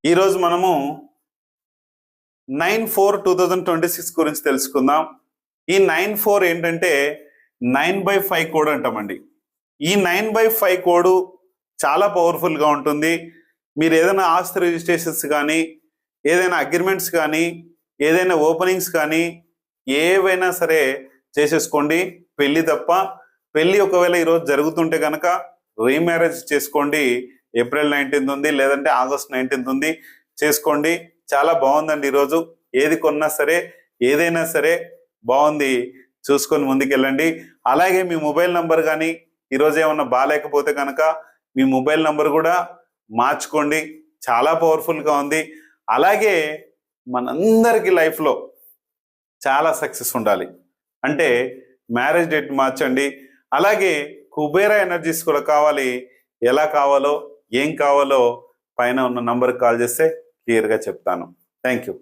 ఈరోజు మనము 9/4/2026 గురించి తెలుసుకుందాం. ఈ 9/4 ఏంటంటే 9/5 కోడ్ అంటామండి. ఈ 9/5 కోడ్ చాలా పవర్ఫుల్గా ఉంటుంది. మీరు ఏదైనా ఆస్తి రిజిస్ట్రేషన్స్ కానీ, ఏదైనా అగ్రిమెంట్స్ కానీ, ఏదైనా ఓపెనింగ్స్ కానీ ఏవైనా సరే చేసేసుకోండి, పెళ్ళి తప్ప. పెళ్ళి ఒకవేళ ఈరోజు జరుగుతుంటే కనుక రీమ్యారేజ్ చేసుకోండి. ఏప్రిల్ 19 ఉంది, లేదంటే ఆగస్ట్ 19 ఉంది, చేసుకోండి. చాలా బాగుందండి ఈరోజు. ఏది కొన్నా సరే, ఏదైనా సరే బాగుంది, చూసుకొని ముందుకెళ్ళండి. అలాగే మీ మొబైల్ నంబర్ కానీ ఈరోజు ఏమన్నా బాగాలేకపోతే కనుక మీ మొబైల్ నంబర్ కూడా మార్చుకోండి, చాలా పవర్ఫుల్గా ఉంది. అలాగే మనందరికీ లైఫ్లో చాలా సక్సెస్ ఉండాలి అంటే మ్యారేజ్ డేట్ మార్చండి. అలాగే కుబేరా ఎనర్జీస్ కూడా కావాలి. ఎలా కావాలో, ఏం కావాలో పైన ఉన్న నంబర్కి కాల్ చేస్తే క్లియర్గా చెప్తాను. Thank you.